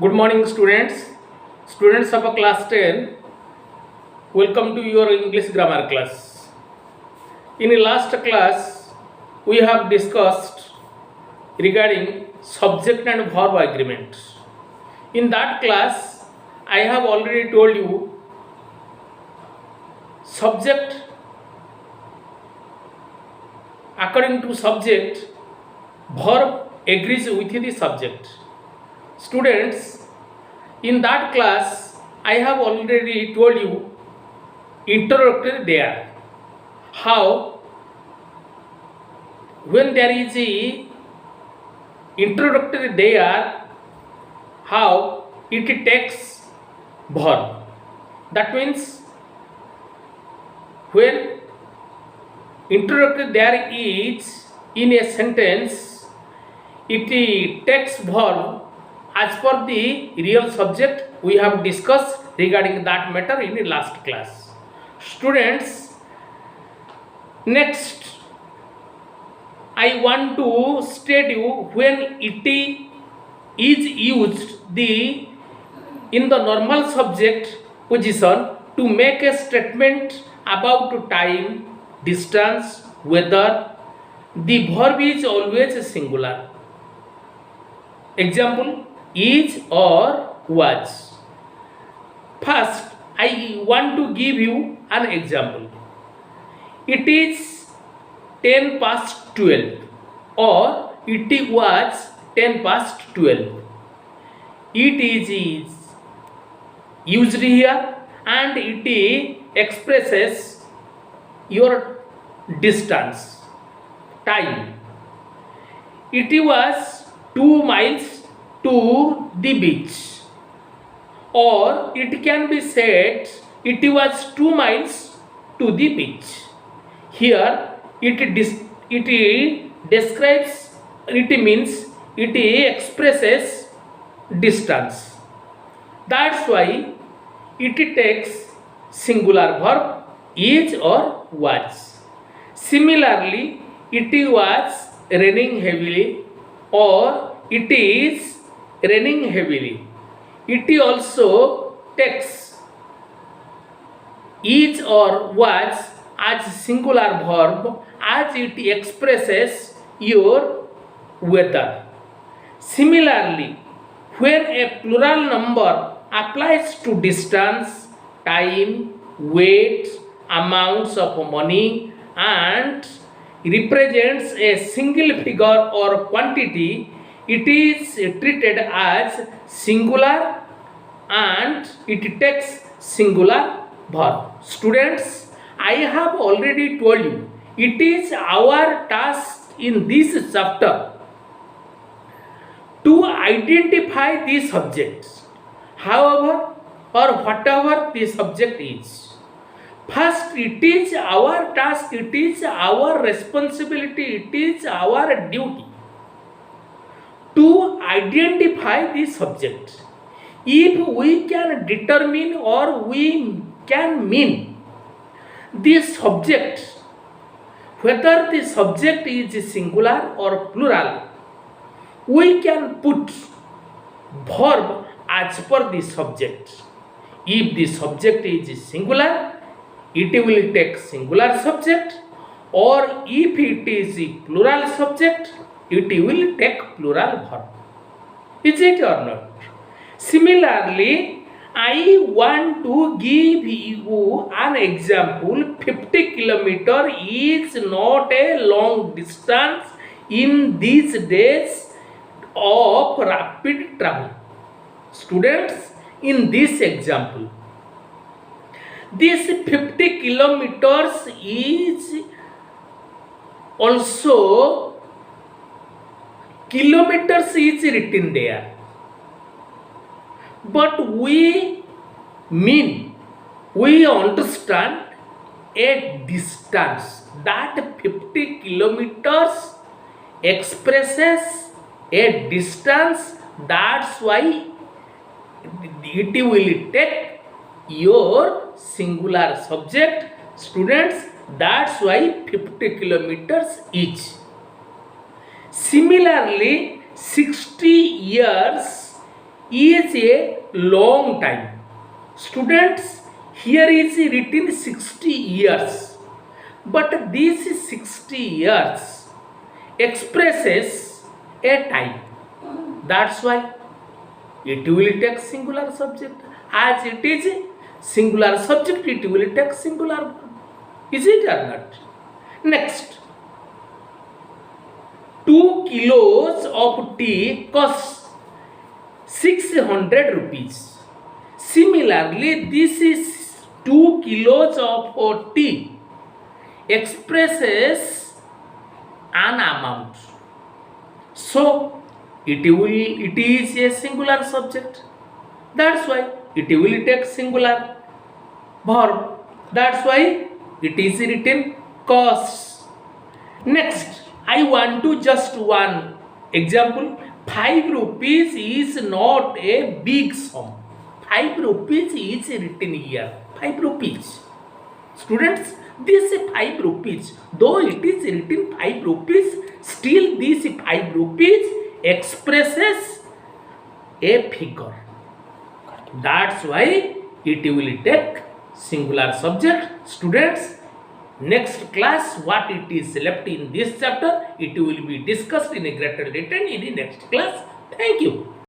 Good morning, students. Students of class 10, welcome to your English grammar class. In the last class, we have discussed regarding subject and verb agreement. In that class, I have already told you subject, according to subject, verb agrees with the subject. Students, in that class, I have already told you introductory there. How when there is a introductory there, how it takes verb. That means when introductory there is in a sentence, it takes verb as per the real subject. We have discussed regarding that matter in the last class. Students, next I want to state you when it is used in the normal subject position to make a statement about time, distance, weather, the verb is always singular. Example, is or was. First, I want to give you an example. It is 10 past 12 or it was 10 past 12. It is used here and it expresses your distance, time. It was 2 miles to the beach, or it can be said it was 2 miles to the beach. Here it describes, it means it expresses distance. That's why it takes singular verb is or was. Similarly, it was raining heavily or it is raining heavily. It also takes is or was as singular verb as it expresses your weather. Similarly, when a plural number applies to distance, time, weight, amounts of money and represents a single figure or quantity, it is treated as singular and it takes singular verb. Students, I have already told you it is our task in this chapter to identify the subjects, however or whatever the subject is. First, it is our task, it is our responsibility, it is our duty to identify the subject. If we can determine or we can mean the subject, whether the subject is singular or plural, we can put verb as per the subject. If the subject is singular, it will take singular subject, or if it is a plural subject, it will take plural verb. Is it or not? Similarly, I want to give you an example. 50 kilometer is not a long distance in these days of rapid travel. Students, in this example, this 50 kilometers is also kilometers is written there, but we understand a distance, that 50 kilometers expresses a distance. That's why it will take your singular subject. Students, that's why 50 kilometers each. Similarly, 60 years is a long time. Students, here is written 60 years. But this 60 years expresses a time. That's why it will take singular subject. As it is singular subject, it will take singular verb. Is it or not? Next, 2 kilos of tea costs 600 rupees. Similarly, this is 2 kilos of tea expresses an amount. So it is a singular subject. That's why it will take singular verb. That's why it is written costs. Next, I want to just one example. 5 rupees is not a big sum. 5 rupees is written here. 5 rupees. Students, this 5 rupees, though it is written 5 rupees, still this 5 rupees expresses a figure. That's why it will take singular subject. Students, next class what it is left in this chapter, it will be discussed in a greater detail in the next class. Thank you.